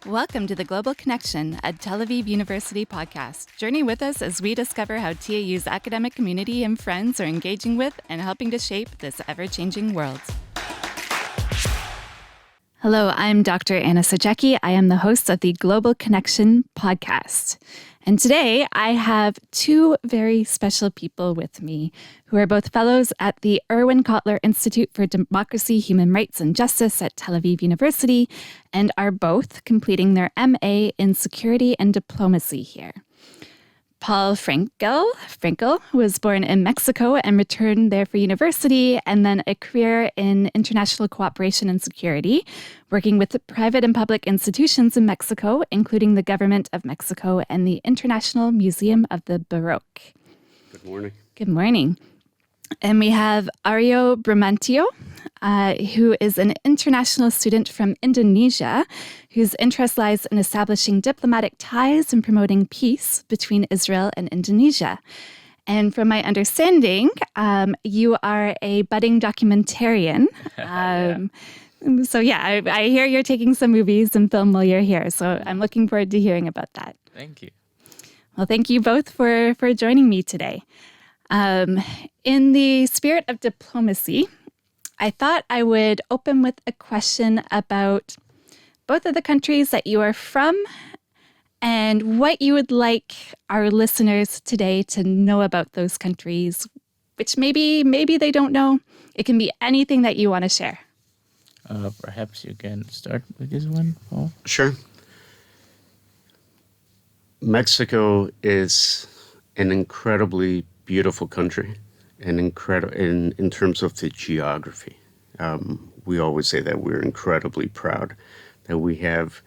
Welcome to the Global Connection, a Tel Aviv University podcast. Journey with us as we discover how TAU's academic community and friends are engaging with and helping to shape this ever-changing world. Hello, I'm Dr. Anna Sajecki. I am the host of the Global Connection podcast. And today I have two very special people with me who are both fellows at the Erwin Kotler Institute for Democracy, Human Rights, and Justice at Tel Aviv University and are both completing their MA in Security and Diplomacy here. Paul Frankel was born in Mexico and returned there for university and then a career in international cooperation and security, working with private and public institutions in Mexico, including the Government of Mexico and the International Museum of the Baroque. Good morning. Good morning. And we have Aryo Brahmantyo, who is an international student from Indonesia, whose interest lies in establishing diplomatic ties and promoting peace between Israel and Indonesia. And from my understanding, you are a budding documentarian. So I hear you're taking some movies and film while you're here. So I'm looking forward to hearing about that. Thank you. Well, thank you both for joining me today. In the spirit of diplomacy, I thought I would open with a question about both of the countries that you are from and what you would like our listeners today to know about those countries, which maybe they don't know. It can be anything that you want to share. Perhaps you can start with this one, Paul. Sure. Mexico is an incredibly beautiful country and in terms of the geography. We always say that we're incredibly proud that we have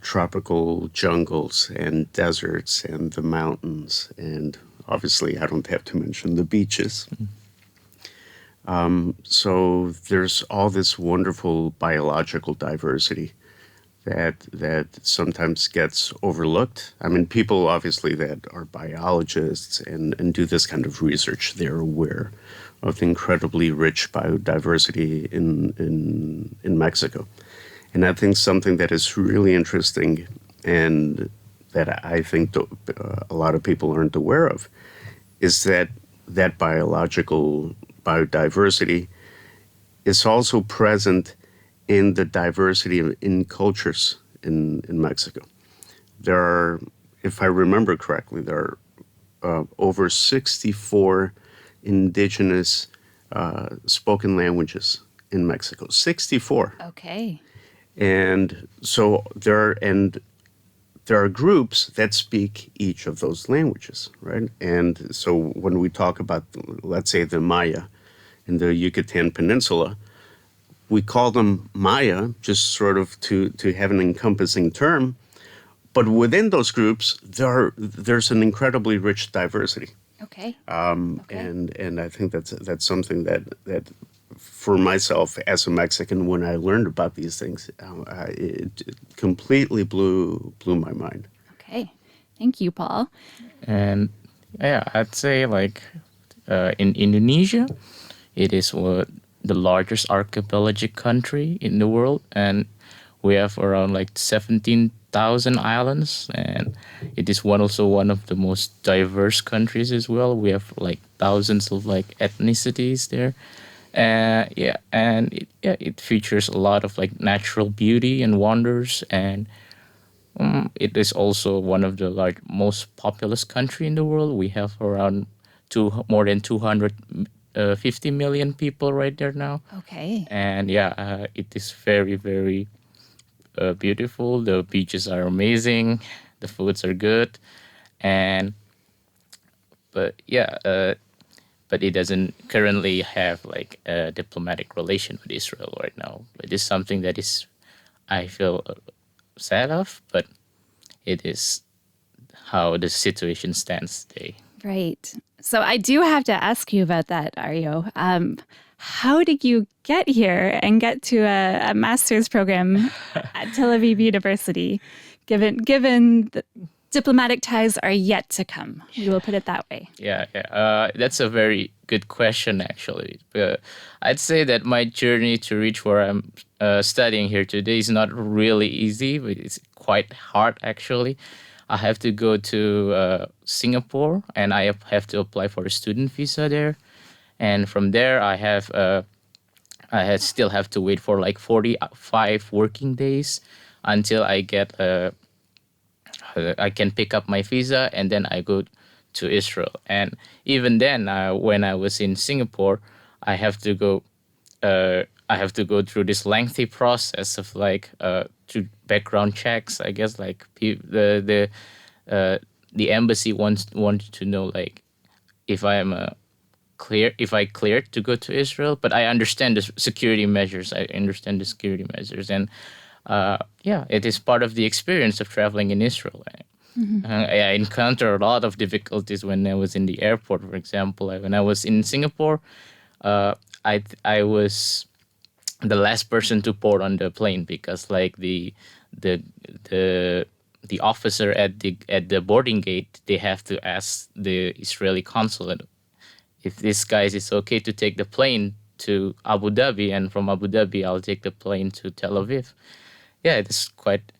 tropical jungles and deserts and the mountains, and obviously I don't have to mention the beaches. So there's all this wonderful biological diversity that sometimes gets overlooked. I mean, people obviously that are biologists and do this kind of research, they're aware of the incredibly rich biodiversity in Mexico. And I think something that is really interesting and that I think a lot of people aren't aware of is that biological biodiversity is also present in the diversity in cultures in Mexico. There are, if I remember correctly, there are over 64 indigenous spoken languages in Mexico. 64. Okay. And so there are groups that speak each of those languages, right? And so when we talk about, let's say, the Maya in the Yucatan Peninsula, we call them Maya, just sort of to have an encompassing term. But within those groups, there's an incredibly rich diversity. Okay. And I think that's something that for myself as a Mexican, when I learned about these things, it completely blew my mind. Okay. Thank you, Paul. And I'd say in Indonesia, it is the largest archipelagic country in the world, and we have around 17,000 islands, and it is also one of the most diverse countries as well. We have thousands of ethnicities there. It features a lot of natural beauty and wonders, and it is also one of the most populous country in the world. We have around more than 250 million people right there now. Okay. And it is very, very beautiful. The beaches are amazing. The foods are good. But it doesn't currently have a diplomatic relation with Israel right now. It is something that I feel sad of, but it is how the situation stands today. Right. So I do have to ask you about that, Aryo. How did you get here and get to a master's program at Tel Aviv University, given the diplomatic ties are yet to come? We will put it that way. That's a very good question, actually. I'd say that my journey to reach where I'm studying here today is not really easy, but it's quite hard, actually. I have to go to Singapore, and I have to apply for a student visa there. And from there, still have to wait for like 45 working days until I can pick up my visa, and then I go to Israel. And even then, when I was in Singapore, I have to go. I have to go through this lengthy process of like to background checks. I guess like the embassy wanted to know like if I am if I cleared to go to Israel. But I understand the security measures. I understand the security measures, and yeah, it is part of the experience of traveling in Israel. I encountered a lot of difficulties when I was in the airport. For example, when I was in Singapore, I was the last person to board on the plane because like the the officer at the boarding gate, they have to ask the Israeli consulate if this guy is okay to take the plane to Abu Dhabi, and from Abu Dhabi I'll take the plane to Tel Aviv. Yeah, it is quite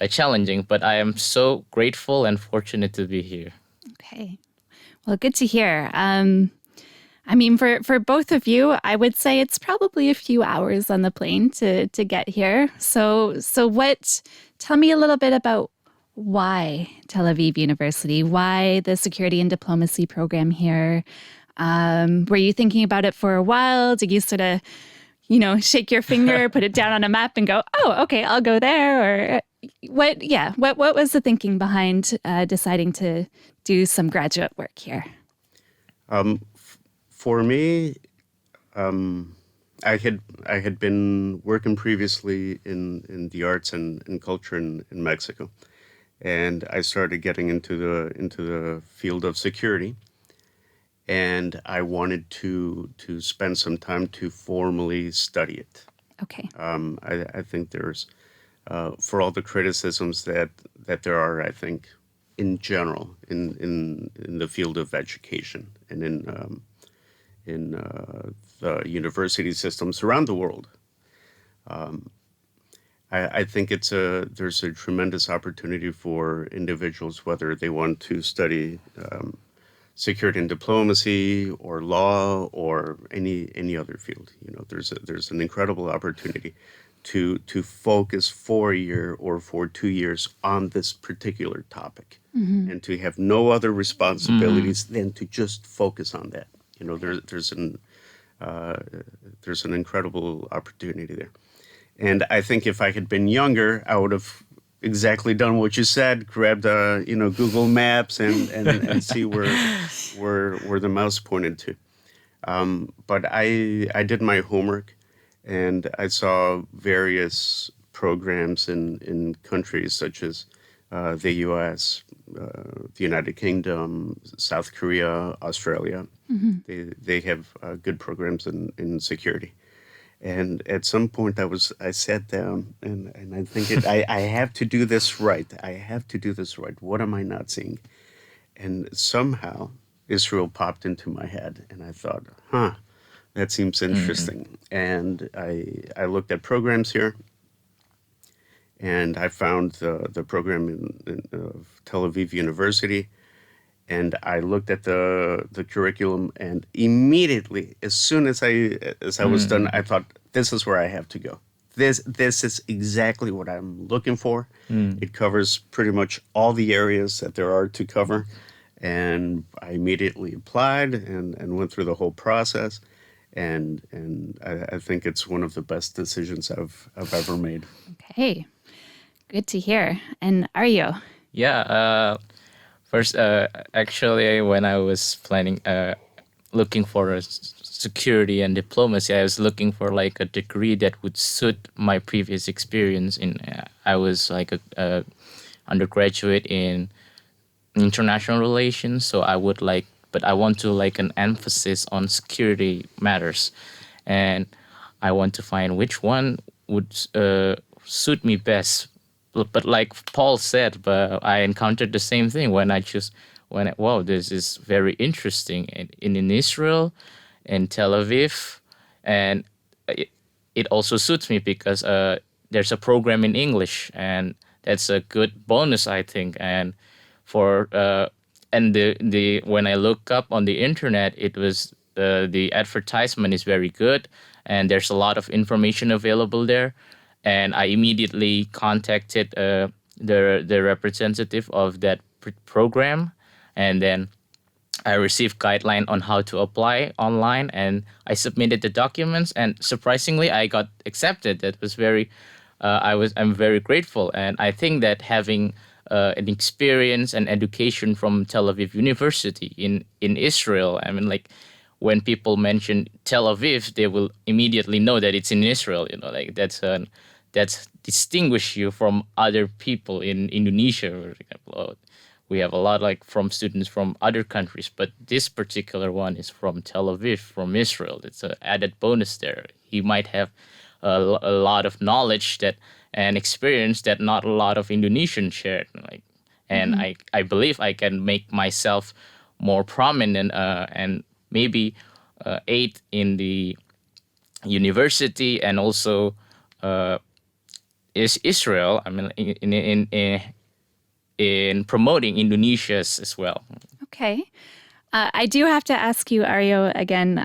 challenging, but I am so grateful and fortunate to be here. Okay. Well, good to hear. I mean, for both of you, I would say it's probably a few hours on the plane to get here. So tell me a little bit about why Tel Aviv University, why the security and diplomacy program here. Were you thinking about it for a while? Did you sort of, shake your finger, put it down on a map and go, oh, okay, I'll go there? Or what? Yeah. What was the thinking behind deciding to do some graduate work here? For me, I had been working previously in the arts and culture in Mexico, and I started getting into the field of security, and I wanted to spend some time to formally study it. Okay. I think there's for all the criticisms that there are, I think in general in the field of education and in the university systems around the world. I think there's a tremendous opportunity for individuals, whether they want to study security and diplomacy or law or any other field. There's an incredible opportunity to focus for a year or for 2 years on this particular topic, and to have no other responsibilities than to just focus on that. There's an incredible opportunity there. And I think if I had been younger, I would have exactly done what you said, grabbed Google Maps and see where the mouse pointed to. But I did my homework, and I saw various programs in countries such as the U.S., the United Kingdom, South Korea, Australia. They have good programs in security. And at some point I sat down and I think I have to do this right. I have to do this right. What am I not seeing? And somehow Israel popped into my head, and I thought, that seems interesting. And I looked at programs here, and I found the program of Tel Aviv University. And I looked at the curriculum, and immediately, as soon as I was done, I thought, this is where I have to go. This is exactly what I'm looking for. It covers pretty much all the areas that there are to cover. And I immediately applied and went through the whole process. And I think it's one of the best decisions I've ever made. Okay. Good to hear. And Aryo? Yeah. First, actually, when I was planning, looking for a security and diplomacy, I was looking for like a degree that would suit my previous experience. I was like a undergraduate in international relations, so but I want to like an emphasis on security matters, and I want to find which one would suit me best. But like Paul said, but I encountered the same thing when wow, this is very interesting. And in Israel, in Tel Aviv, and it, it also suits me because there's a program in English, and that's a good bonus, I think. And for and the when I look up on the internet, it was the advertisement is very good, and there's a lot of information available there. And I immediately contacted the representative of that program, and then I received guideline on how to apply online, and I submitted the documents, and surprisingly, I got accepted. That was I'm very grateful, and I think that having an experience and education from Tel Aviv University in Israel, I mean, like when people mention Tel Aviv, they will immediately know that it's in Israel. Like that's distinguish you from other people in Indonesia, for example. We have a lot like from students from other countries, but this particular one is from Tel Aviv, from Israel. It's an added bonus there. He might have a lot of knowledge that and experience that not a lot of Indonesians shared. And I believe I can make myself more prominent and maybe aid in the university and also is Israel. I mean, in promoting Indonesia's as well. Okay. I do have to ask you, Aryo, again,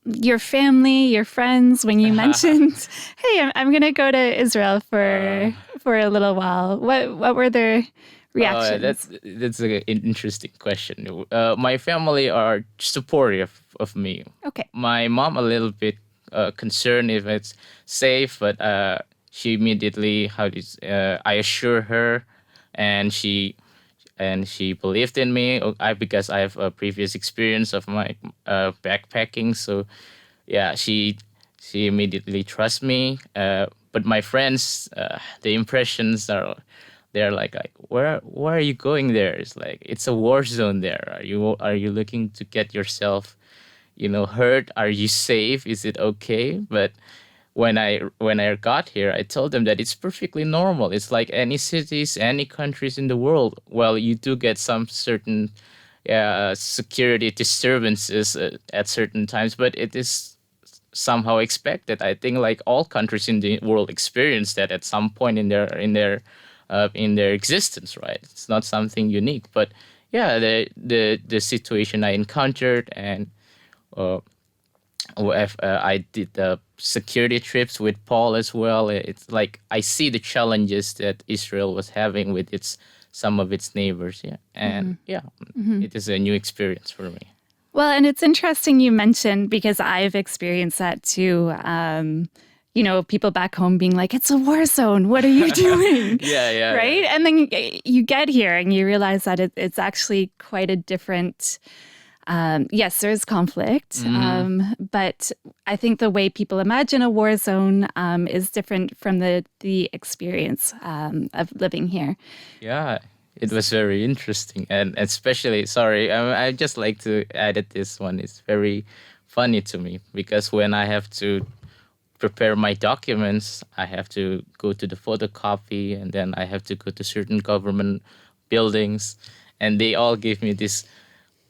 your family, your friends, when you mentioned, hey, I'm going to go to Israel for a little while, what were their reactions? That's an interesting question. My family are supportive of me. Okay. My mom a little bit concerned if it's safe, but she immediately I assure her, and she believed in me. Because I have a previous experience of my backpacking, so yeah, she immediately trusts me. But my friends, the impressions they're like where are you going there? It's like it's a war zone there. Are you looking to get yourself hurt? Are you safe? Is it okay? But when I got here, I told them that it's perfectly normal. It's like any cities, any countries in the world. Well, you do get some certain security disturbances at certain times, but it is somehow expected. I think like all countries in the world experience that at some point in their existence, right? It's not something unique, but yeah, the situation I encountered and. I did the security trips with Paul as well. It's like I see the challenges that Israel was having with some of its neighbors. Yeah, and it is a new experience for me. Well, and it's interesting you mentioned, because I've experienced that too. People back home being like, it's a war zone. What are you doing? Yeah. Right? Yeah. And then you get here and you realize that it's actually quite a different. Yes, there is conflict, but I think the way people imagine a war zone is different from the experience of living here. Yeah, it was very interesting, and especially, sorry, I just like to add that this one is very funny to me because when I have to prepare my documents, I have to go to the photocopy, and then I have to go to certain government buildings, and they all give me this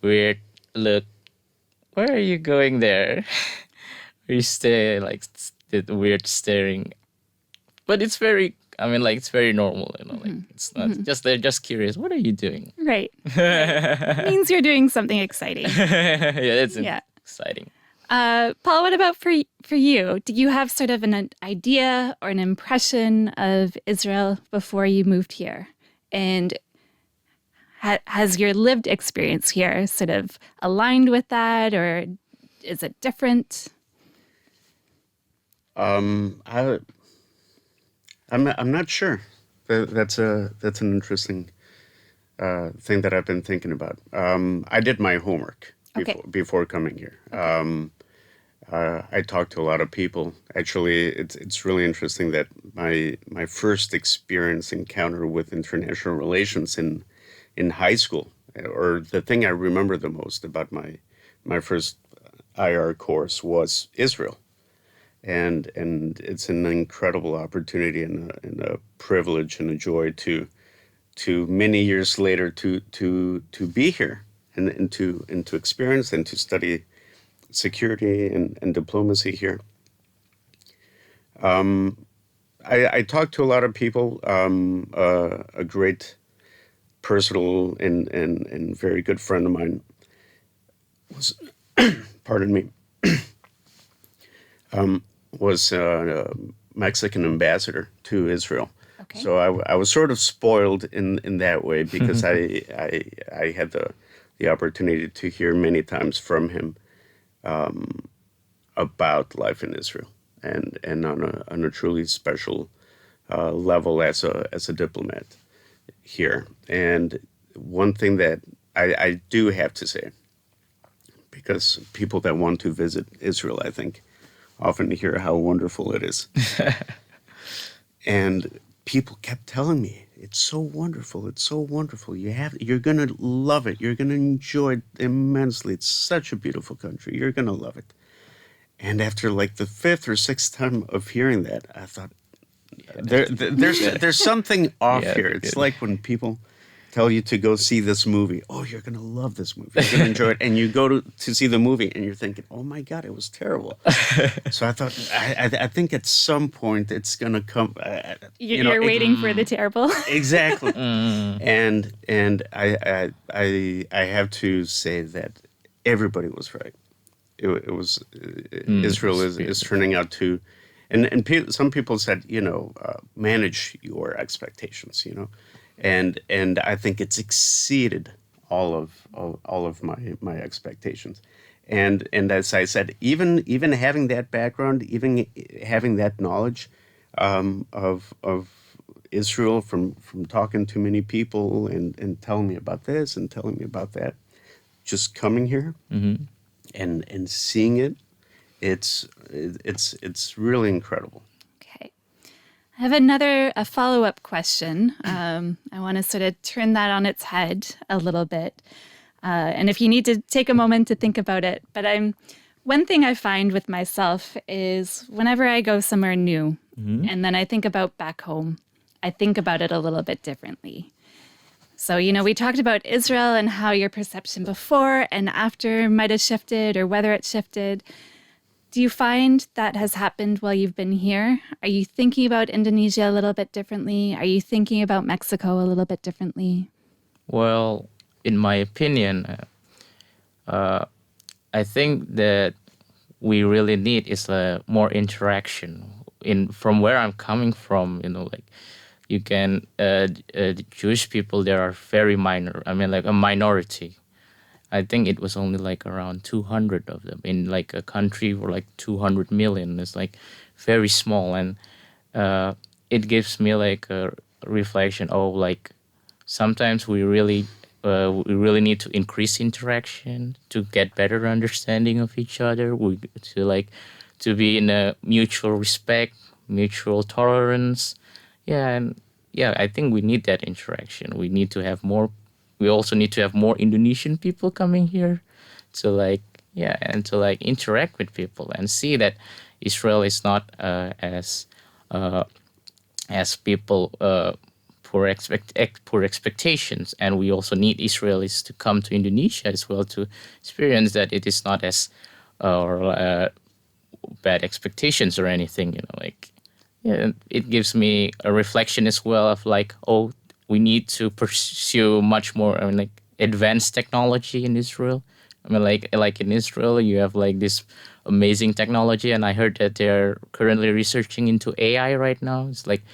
weird look. Where are you going there? We stay like the weird staring, but it's very. I mean, like it's very normal, Like it's not just they're just curious. What are you doing? Right. It means you're doing something exciting. Yeah, that's exciting. Paul, what about for you? Do you have sort of an idea or an impression of Israel before you moved here? And has your lived experience here sort of aligned with that, or is it different? I'm not sure. That's an interesting thing that I've been thinking about. I did my homework before coming here. I talked to a lot of people. Actually, it's really interesting that my first encounter with international relations in high school, or the thing I remember the most about my first IR course was Israel. And it's an incredible opportunity and a privilege and a joy to to many years later to be here and to experience and to study security and diplomacy here. I talked to a lot of people. A great personal and very good friend of mine was, pardon me, was a Mexican ambassador to Israel. Okay. So I was sort of spoiled in that way because I had the opportunity to hear many times from him about life in Israel and on a truly special level as a diplomat here. And one thing that I do have to say, because people that want to visit Israel, I think, often hear how wonderful it is. And people kept telling me, it's so wonderful, it's so wonderful. You're gonna love it. You're gonna enjoy it immensely. It's such a beautiful country. You're gonna love it. And after like the fifth or sixth time of hearing that, I thought, there's something off here. It's like when people tell you to go see this movie. Oh, you're going to love this movie. You're going to enjoy it. And you go to see the movie and you're thinking, oh my God, it was terrible. So I thought, I think at some point it's going to come. You're waiting for the terrible. Exactly. And I have to say that everybody was right. It was Israel is turning out to, and some people said, manage your expectations, and I think it's exceeded all of my expectations, and as I said, even having that background, even having that knowledge of Israel from talking to many people and telling me about this and telling me about that, just coming here. And seeing it, it's really incredible. Okay. I have a follow-up question. I want to sort of turn that on its head a little bit. And if you need to take a moment to think about it. But one thing I find with myself is whenever I go somewhere new and then I think about back home, I think about it a little bit differently. So, we talked about Israel and how your perception before and after might have shifted or whether it shifted. Do you find that has happened while you've been here? Are you thinking about Indonesia a little bit differently? Are you thinking about Mexico a little bit differently? Well, in my opinion, I think that we really need is more interaction. From where I'm coming from, you can the Jewish people there are very minor. I mean, like a minority. I think it was only like around 200 of them in like a country for like 200 million. It's like very small, and it gives me like a reflection. Oh, like sometimes we really need to increase interaction to get better understanding of each other. To be in a mutual respect, mutual tolerance. Yeah, and I think we need that interaction. We need to have more. We also need to have more Indonesian people coming here to interact with people and see that Israel is not as people poor expectations, and we also need Israelis to come to Indonesia as well to experience that it is not as bad expectations or anything. It gives me a reflection as well of like, oh, we need to pursue much more, advanced technology in Israel. Like in Israel, you have like this amazing technology, and I heard that they're currently researching into AI right now. It's like,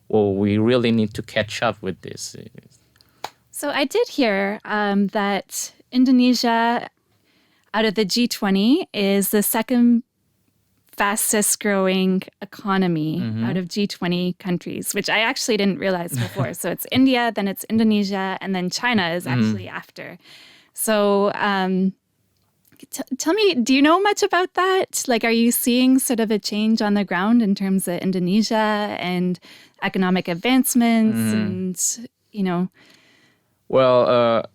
well, we really need to catch up with this. So I did hear that Indonesia, out of the G20, is the second fastest growing economy out of G20 countries, which I actually didn't realize before. So it's India, then it's Indonesia, and then China is actually after. So tell me, do you know much about that? Like, are you seeing sort of a change on the ground in terms of Indonesia and economic advancements and, Well,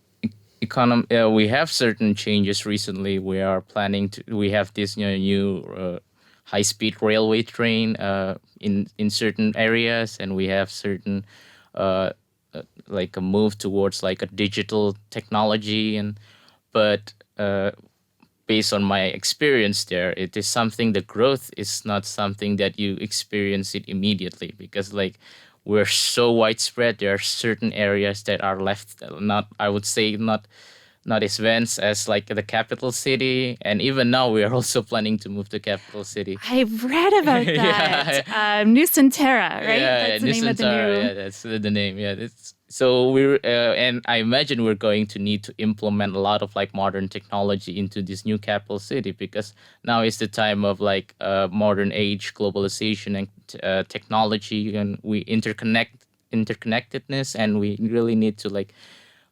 we have certain changes recently. We have this new high-speed railway train in certain areas, and we have certain like a move towards like a digital technology, but based on my experience there, it is something, the growth is not something that you experience it immediately, because like we're so widespread. There are certain areas that are left not, I would say, not as advanced as like the capital city, and even now we are also planning to move to capital city. I've read about that. Nucentera, right? Yeah, That's the name of the Nusantara, new. yeah, that's the name. Yeah, it's so we're and I imagine we're going to need to implement a lot of like modern technology into this new capital city, because now is the time of like modern age, globalization, and technology, and we interconnectedness, and we really need to like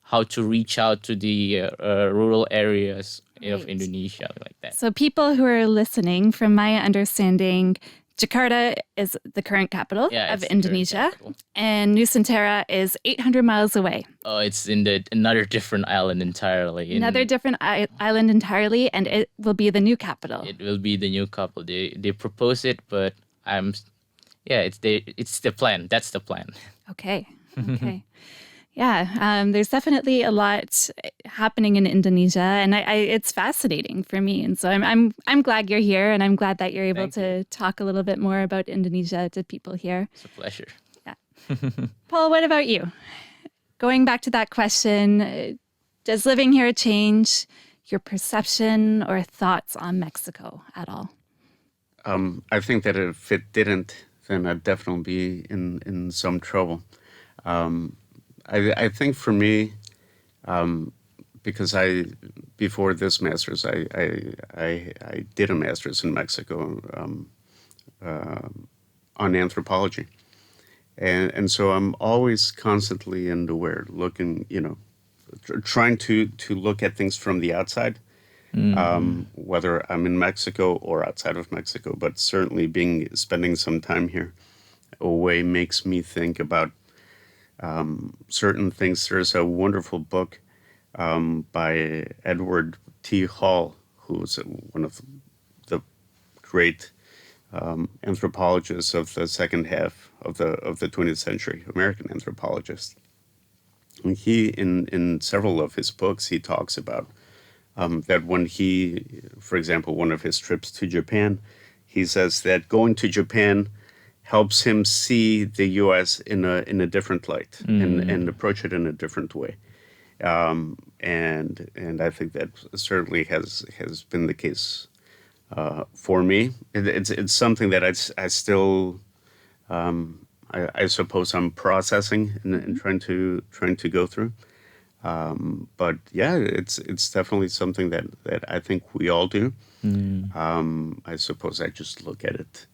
how to reach out to the rural areas of Right. Indonesia, like that. So, people who are listening, from my understanding, Jakarta is the current capital Yeah, of it's the current Indonesia, capital. and Nusantara is 800 miles away. Oh, it's in another different island entirely. Another different island entirely, and it will be the new capital. It will be the new couple. They propose it, but it's the plan. That's the plan. Okay. Okay. Yeah, there's definitely a lot happening in Indonesia, and it's fascinating for me. And so I'm glad you're here, and I'm glad that you're able to talk a little bit more about Indonesia to people here. It's a pleasure. Yeah. Paul, what about you? Going back to that question, does living here change your perception or thoughts on Mexico at all? I think that if it didn't, then I'd definitely be in some trouble. I think for me, because before this master's, I did a master's in Mexico on anthropology, and so I'm always constantly in the where, looking, trying to look at things from the outside, whether I'm in Mexico or outside of Mexico, but certainly spending some time here away makes me think about certain things. There's a wonderful book by Edward T. Hall, who's one of the great anthropologists of the second half of the 20th century, American anthropologist. And he, in several of his books, he talks about that when he, for example, one of his trips to Japan, he says that going to Japan helps him see the U.S. in a different light and approach it in a different way, and I think that certainly has been the case for me. It's something that I still I suppose I'm processing and trying to go through. But yeah, it's definitely something that I think we all do. I suppose I just look at it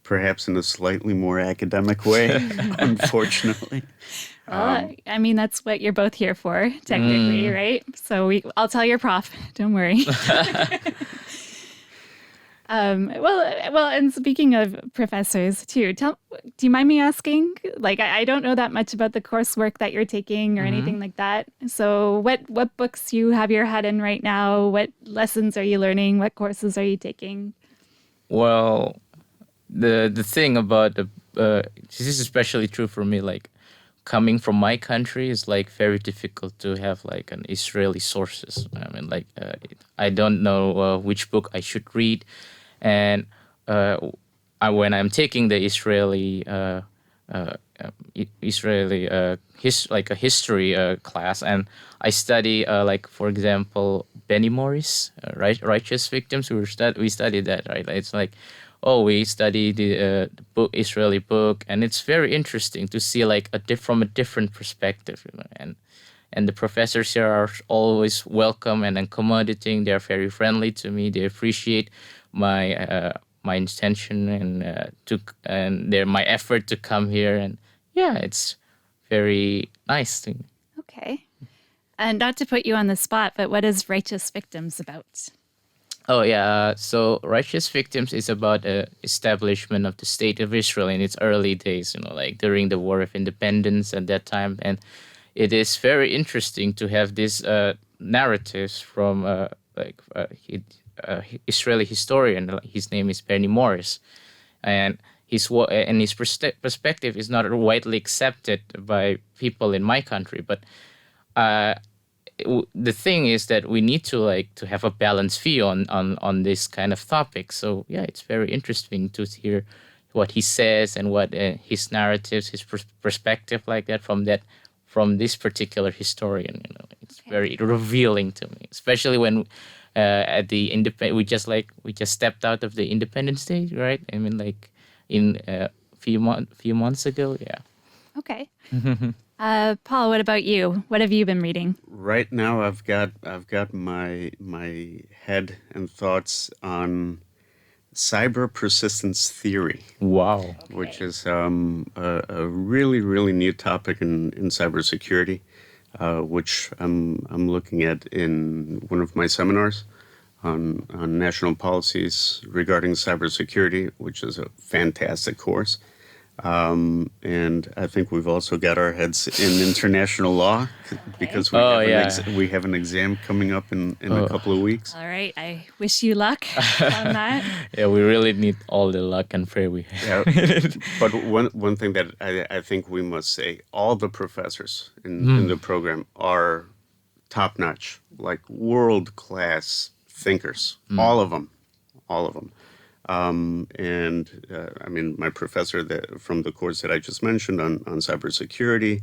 perhaps in a slightly more academic way, unfortunately. I mean, that's what you're both here for, technically, right? So I'll tell your prof. Don't worry. Well, and speaking of professors too, do you mind me asking? Like, I don't know that much about the coursework that you're taking or anything like that. So, what books you have your head in right now? What lessons are you learning? What courses are you taking? Well, the thing about this is especially true for me. Like, coming from my country is like very difficult to have like an Israeli sources. I mean, like I don't know which book I should read, and when I'm taking the Israeli history class, and I study like, for example, Benny Morris, Righteous Victims. We studied that, right? It's like, oh, we study the book, Israeli book, and it's very interesting to see like from a different perspective, and the professors here are always welcome and accommodating. They're very friendly to me. They appreciate my intention and my effort to come here, and yeah, it's very nice thing. Okay. And not to put you on the spot, but what is Righteous Victims about? Oh yeah, so Righteous Victims is about the establishment of the state of Israel in its early days, like during the War of Independence at that time, and it is very interesting to have these narratives from Israeli historian. His name is Benny Morris, and his perspective is not widely accepted by people in my country. But the thing is that we need to have a balanced view on this kind of topic. So yeah, it's very interesting to hear what he says and what his narratives, his perspective like that from this particular historian. It's very revealing to me, especially when at the we just stepped out of the Independence Day, right? I mean, like in few months ago, yeah. Okay. Paul, what about you? What have you been reading? Right now, I've got my head and thoughts on cyber persistence theory. Wow. Which is a really, really new topic in cybersecurity, which I'm looking at in one of my seminars on national policies regarding cybersecurity, which is a fantastic course. And I think we've also got our heads in international law because we have an exam coming up in a couple of weeks. All right. I wish you luck on that. Yeah, we really need all the luck and prayer we have. Yeah, but one thing that I think we must say, all the professors in the program are top-notch, like world-class thinkers. All of them. I mean, my professor from the course that I just mentioned on cybersecurity,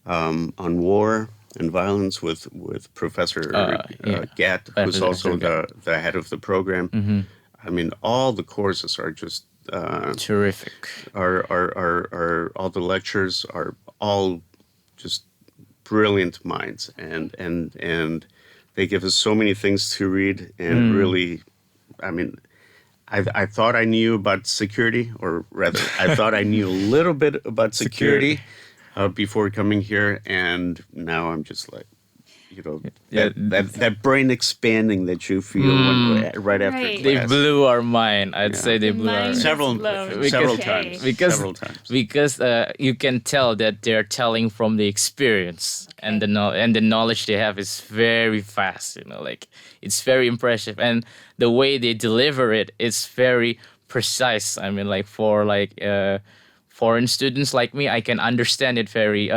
on war and violence with Professor Gatt, who's also the head of the program. Mm-hmm. I mean, all the courses are just terrific. Are all the lectures are all just brilliant minds, and they give us so many things to read, and really, I mean, I thought I knew about security, or rather, I thought I knew a little bit about security before coming here, and now I'm just like, that brain expanding that you feel right after class. They blew our mind. I'd say they blew our several times. Because you can tell that they're telling from the experience, and the knowledge they have is very fast. Like it's very impressive, and the way they deliver it is very precise. I mean, like for foreign students like me, I can understand it very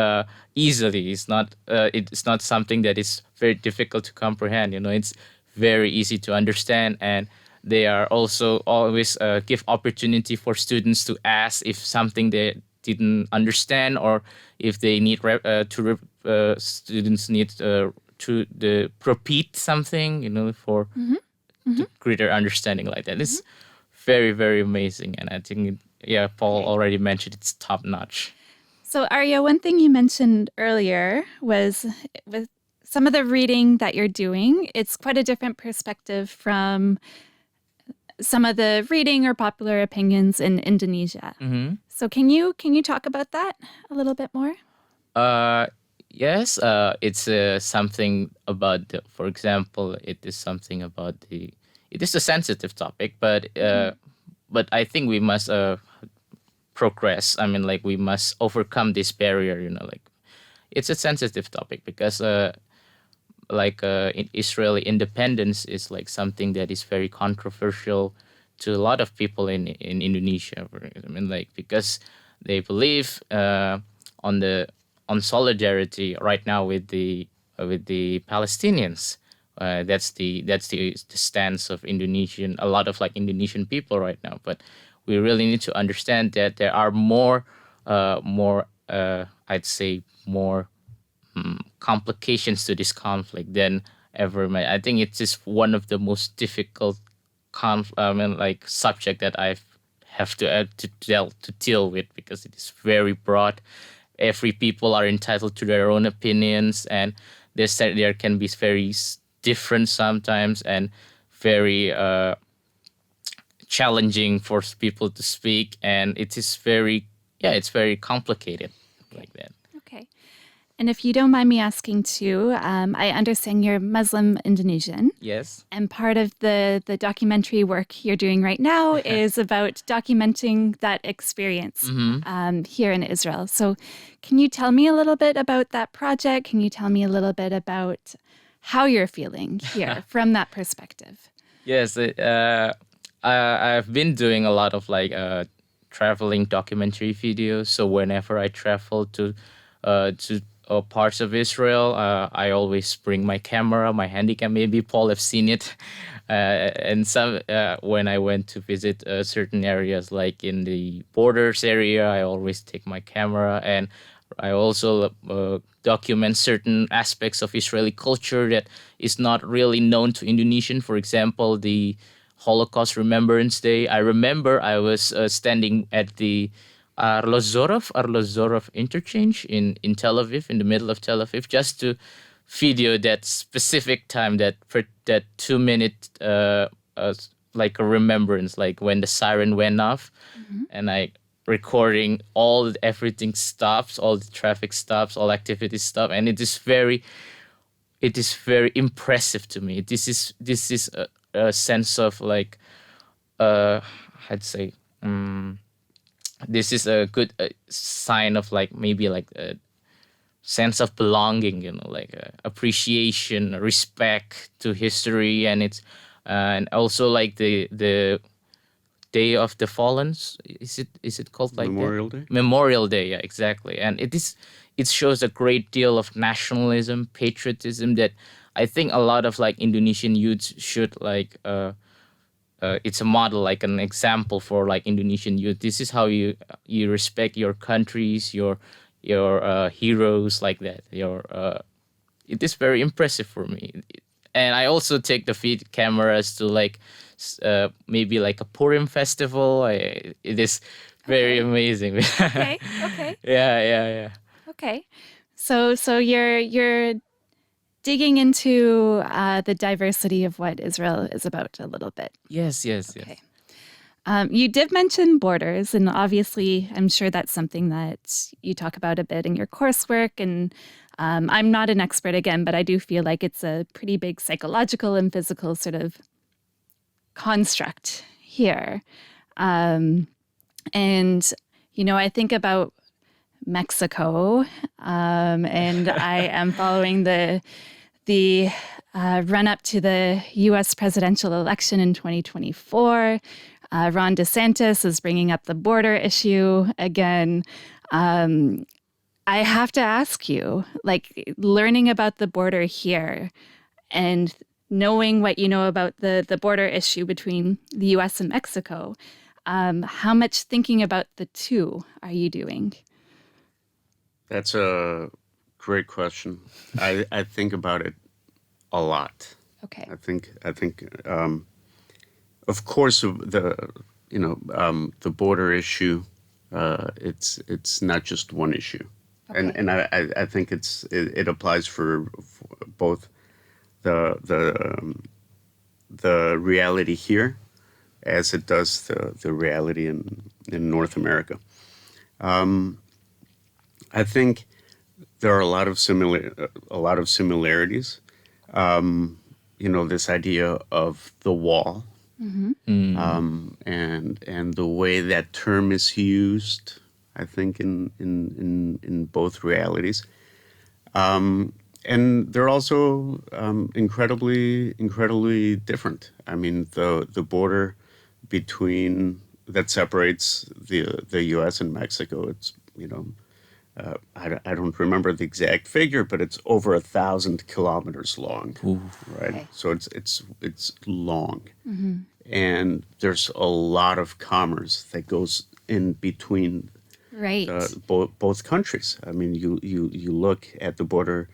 easily. It's not something that is very difficult to comprehend. It's very easy to understand, and they are also always give opportunity for students to ask if something they didn't understand, or if they need students need to repeat something, for greater understanding like that. It's very, very amazing, and I think Paul already mentioned it's top notch. So, Aryo, one thing you mentioned earlier was with some of the reading that you're doing, it's quite a different perspective from some of the reading or popular opinions in Indonesia. Mm-hmm. So, can you talk about that a little bit more? Yes, it's something about, for example, it is something about it is a sensitive topic, but I think we must progress. I mean, like we must overcome this barrier. Like it's a sensitive topic because, Israeli independence is like something that is very controversial to a lot of people in Indonesia. I mean, like because they believe on solidarity right now with the Palestinians. That's the stance of a lot of Indonesian people right now. But we really need to understand that there are more I'd say more complications to this conflict than ever. I think it's just one of the most difficult subject that I have to deal with, because it is very broad. Every people are entitled to their own opinions, and there can be very different sometimes, and very challenging for people to speak, and it is it's very complicated like that. Okay. And if you don't mind me asking too, I understand you're Muslim Indonesian. Yes. And part of the documentary work you're doing right now is about documenting that experience here in Israel. So can you tell me a little bit about that project? Can you tell me a little bit about how you're feeling here from that perspective? Yes. I've been doing a lot of traveling documentary videos. So whenever I travel to parts of Israel, I always bring my camera, my handycam. Maybe Paul have seen it. And some when I went to visit certain areas, like in the borders area, I always take my camera, and I also document certain aspects of Israeli culture that is not really known to Indonesian. For example, the Holocaust Remembrance Day. I remember I was standing at the Arlo-Zorov interchange in Tel Aviv, in the middle of Tel Aviv, just to video that specific time, that 2 minute like a remembrance, like when the siren went off, and I recording everything stops, all the traffic stops, all activities stop, and it is very impressive to me. This is a sense of like I'd say this is a good sign of like maybe like a sense of belonging, like appreciation, respect to history, and it's and also like the Day of the Fallen. Is it called like Memorial that? Day? Memorial Day, yeah, exactly. And it shows a great deal of nationalism, patriotism that I think a lot of like Indonesian youths should like it's a model, like an example for like Indonesian youth. This is how you respect your countries, your heroes, like that. It is very impressive for me. And I also take the feed cameras to like maybe like a Purim festival. It is very amazing. Okay. Okay. Yeah. Okay. So you're digging into the diversity of what Israel is about a little bit. Yes. Okay. You did mention borders, and obviously, I'm sure that's something that you talk about a bit in your coursework. And I'm not an expert again, but I do feel like it's a pretty big psychological and physical sort of construct here. And, I think about Mexico, and I am following the run up to the U.S. presidential election in 2024. Ron DeSantis is bringing up the border issue again. I have to ask you, like, learning about the border here and knowing what you know about the border issue between the U.S. and Mexico, how much thinking about the two are you doing? That's a great question. I think about it a lot. Okay. I think of course the border issue. It's not just one issue, Okay. and I think it applies for both the reality here as it does the reality in North America. I think there are a lot of similarities. This idea of the wall, and the way that term is used, I think in both realities, and they're also incredibly different. I mean, the border that separates the U.S. and Mexico. It's I don't remember the exact figure, but it's over 1,000 kilometers long. Ooh. Right? Okay. So it's long, and there's a lot of commerce that goes in between Right. both countries. I mean, you look at the border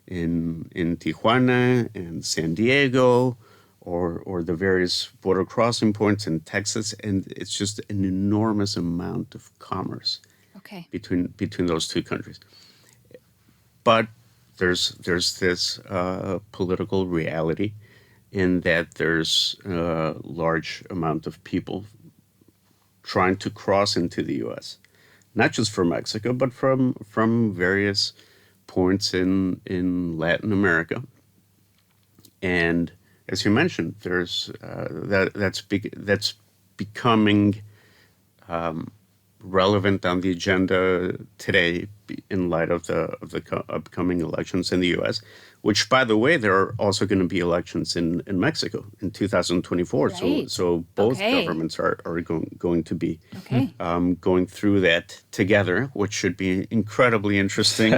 in Tijuana and San Diego, or the various border crossing points in Texas, and it's just an enormous amount of commerce Okay. between those two countries. But there's this political reality in that there's a large amount of people trying to cross into the U.S., not just from Mexico, but from various points in Latin America. And as you mentioned, there's that's becoming relevant on the agenda today in light of the upcoming elections in the U.S., which, by the way, there are also going to be elections in Mexico in 2024. Right. So both Okay. governments are going to be Okay. going through that together, which should be incredibly interesting.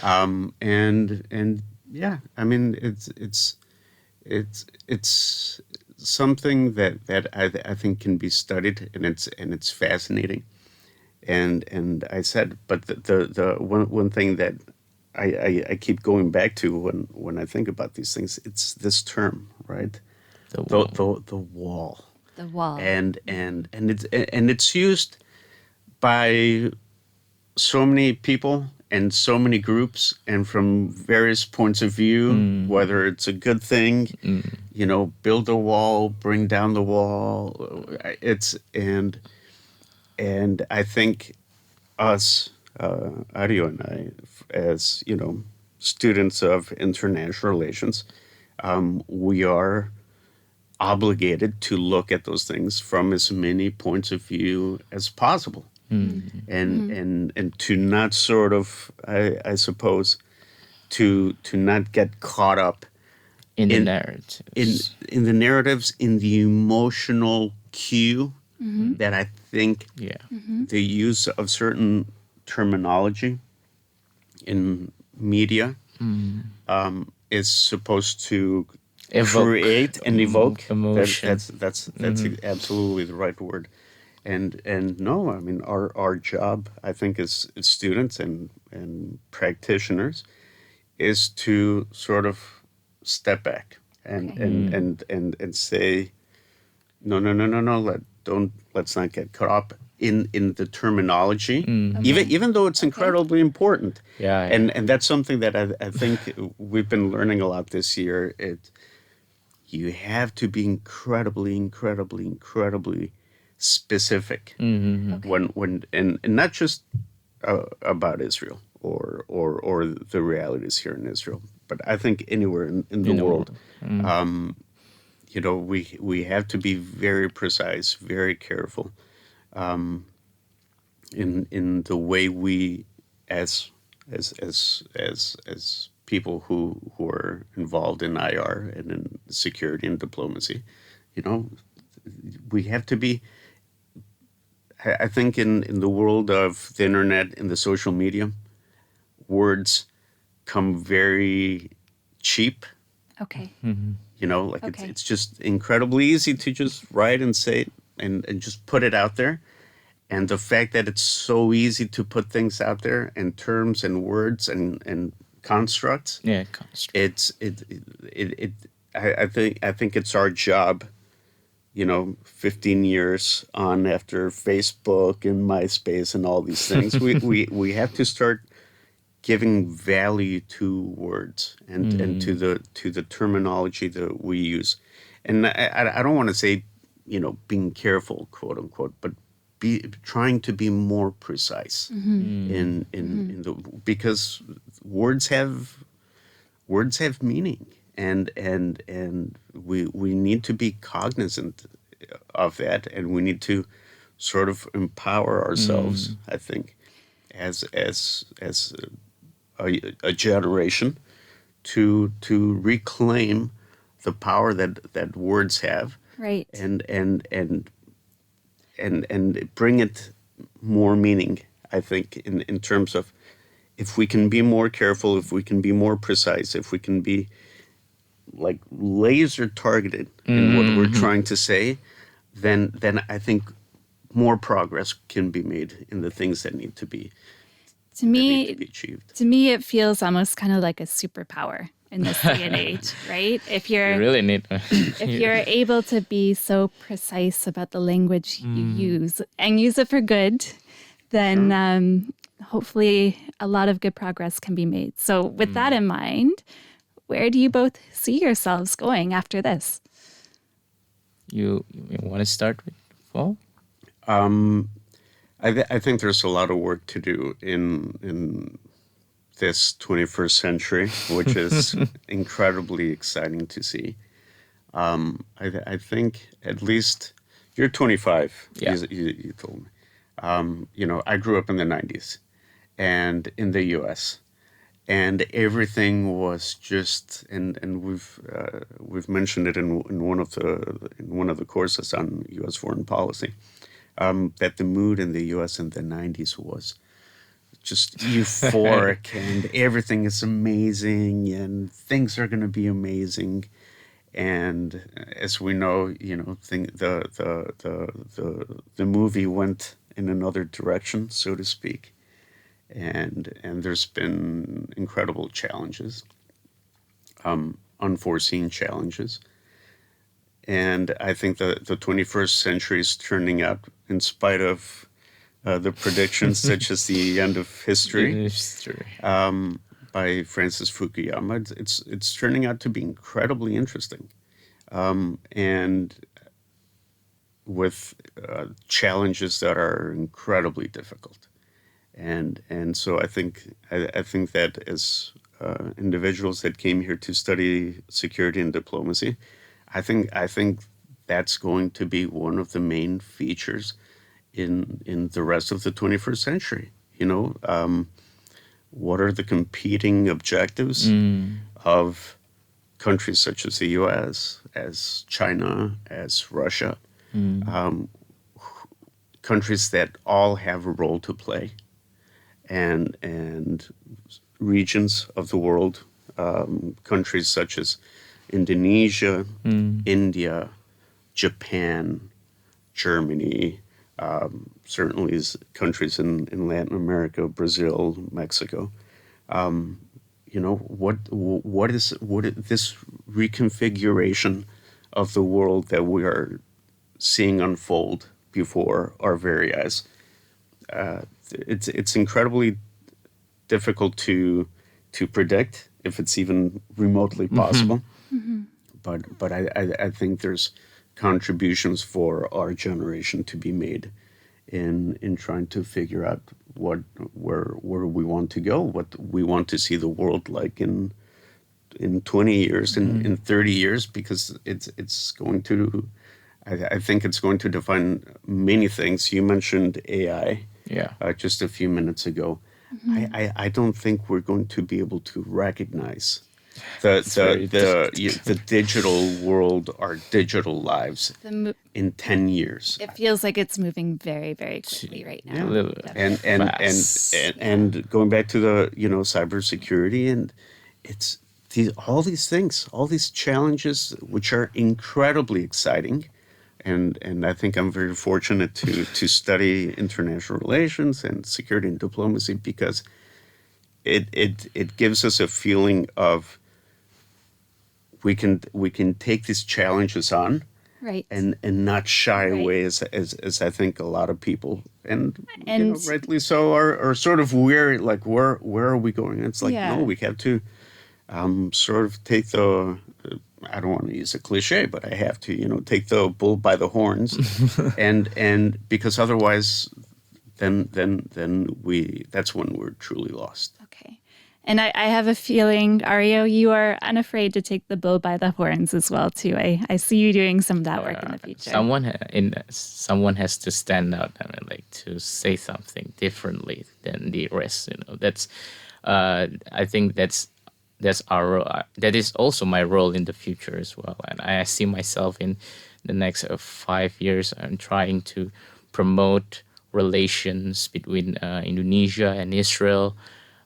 And yeah, I mean, it's something that I think can be studied, and it's fascinating. And I said, but the one thing that I keep going back to when I think about these things, it's this term, right? The The wall. the wall, The wall. and it's used by so many people and so many groups and from various points of view, whether it's a good thing, build a wall, bring down the wall. It's and I think us, Aryo and I, as students of international relations, we are obligated to look at those things from as many points of view as possible, and to not sort of, I suppose, to not get caught up In the in narratives. in the narratives, in the emotional cue that I think Yeah. the use of certain terminology in media is supposed to Evoke create and evoke. emotion. That's absolutely the right word. And no, I mean our job, I think, as students and practitioners, is to sort of step back and Okay. and say, no, let's not get caught up in the terminology, even though it's incredibly important. Yeah, and yeah. and that's something that I think we've been learning a lot this year. You have to be incredibly specific when and not just about Israel or the realities here in Israel, but I think anywhere in the In the world. world. We have to be very precise, very careful in the way we, as people who are involved in IR and in security and diplomacy, you know, we have to be. I think in the world of the internet, in the social media, words come very cheap. Okay. Like Okay. it's just incredibly easy to just write and say it and just put it out there. And the fact that it's so easy to put things out there in terms and words and constructs, Yeah, construct. it I think it's our job, 15 years on after Facebook and MySpace and all these things, we have to start giving value to words and to the terminology that we use. And I don't want to say, being careful, quote unquote, but be trying to be more precise in the, because words have meaning, and we need to be cognizant of that, and we need to sort of empower ourselves, I think, as a generation to reclaim the power that words have, Right. and bring it more meaning. I think in terms of, if we can be more careful, if we can be more precise, if we can be like laser targeted in what we're trying to say, then I think more progress can be made in the things that need to be To that need to me, be achieved. to me, it feels almost kind of like a superpower in this day and age, right? If You you're really need. if you're able to be so precise about the language you use and use it for good, then hopefully a lot of good progress can be made. So with that in mind, where do you both see yourselves going after this? You want to start with Paul? I think there's a lot of work to do in this 21st century, which is incredibly exciting to see. I think at least you're 25. Yeah. You told me. I grew up in the 90s, and in the U.S. And everything was just, and we've mentioned it in one of the courses on U.S. foreign policy, that the mood in the U.S. in the '90s was just euphoric, and everything is amazing, and things are going to be amazing. And as we know, the movie went in another direction, so to speak, and there's been incredible challenges, unforeseen challenges, and I think the 21st century is turning out, in spite of the predictions such as the end of history History. by Francis Fukuyama. It's turning out to be incredibly interesting, and with challenges that are incredibly difficult. And so I think that as individuals that came here to study security and diplomacy, I think that's going to be one of the main features in the rest of the 21st century. What are the competing objectives of countries such as the U.S., as China, as Russia, countries that all have a role to play, and regions of the world, countries such as Indonesia, India, Japan, Germany, certainly countries in Latin America, Brazil, Mexico. What is this reconfiguration of the world that we are seeing unfold before our very eyes? It's incredibly difficult to predict if it's even remotely possible. But I think there's contributions for our generation to be made in trying to figure out where we want to go, what we want to see the world like in 20 years, in 30 years, because it's going to, I think it's going to define many things. You mentioned AI just a few minutes ago. I don't think we're going to be able to recognize the digital world, our digital lives in 10 years. It feels like it's moving very, very quickly right now. Yeah. And going back to the cybersecurity, and it's all these things, all these challenges, which are incredibly exciting. And I think I'm very fortunate to study international relations and security and diplomacy, because it gives us a feeling of we can take these challenges on, right, and not shy away as I think a lot of people, and rightly so, are sort of weary, like where are we going? And it's like, no, we have to sort of take the I don't want to use a cliche, but I have to take the bull by the horns, and because otherwise then that's when we're truly lost. Okay. And I have a feeling, Aryo, you are unafraid to take the bull by the horns as well, too. I see you doing some of that work in the future. Someone has to stand out, to say something differently than the rest. That's I think that's our role. That is also my role in the future as well. And I see myself in the next 5 years. I'm trying to promote relations between Indonesia and Israel.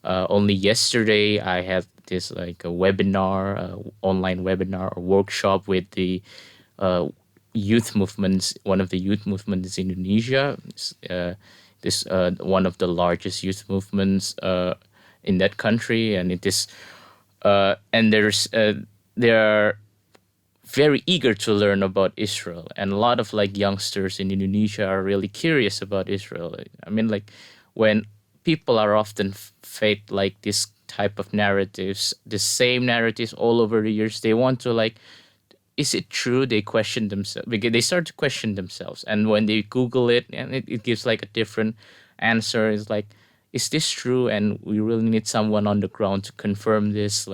Only yesterday, I had this a webinar, online webinar or workshop with the youth movements. One of the youth movements in Indonesia. This one of the largest youth movements in that country, and it is. And they are very eager to learn about Israel, and a lot of youngsters in Indonesia are really curious about Israel. When people are often fed this type of narratives, the same narratives all over the years, they want to is it true? They question themselves, because they start to question themselves, and when they Google it, and it gives a different answer. It's is this true? And we really need someone on the ground to confirm this.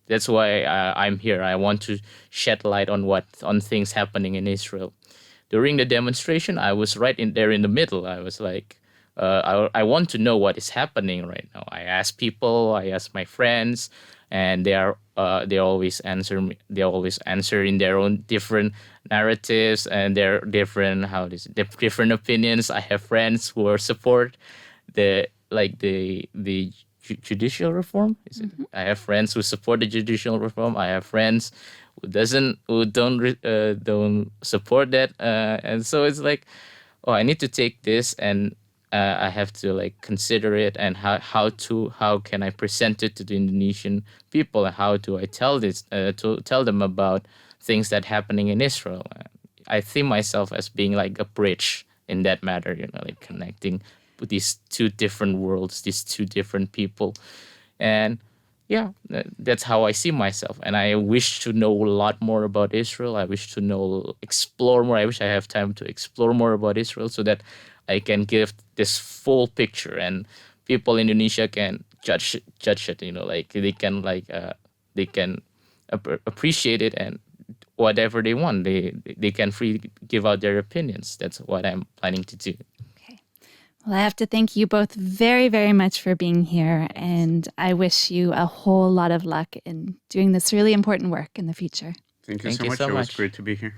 That's why I'm here. I want to shed light on things happening in Israel. During the demonstration, I was right in there in the middle. I was I want to know what is happening right now. I ask people, I ask my friends, and they always answer me. They always answer in their own different narratives and their different different opinions. I have friends who are support the judicial reform. Is it? I have friends who support the judicial reform. I have friends who don't support that, and so it's like, oh, I need to take this and I have to like consider it and how can I present it to the Indonesian people and how do I tell to tell them about things that happening in Israel. I see myself as being like a bridge in that matter, like connecting with these two different worlds, these two different people, and yeah, that's how I see myself. And I wish to know a lot more about Israel. I wish to explore more. I wish I have time to explore more about Israel so that I can give this full picture and people in Indonesia can judge it. Like they can appreciate it and whatever they want. They can freely give out their opinions. That's what I'm planning to do. Well, I have to thank you both very, very much for being here, and I wish you a whole lot of luck in doing this really important work in the future. Thank you so much. It was great to be here.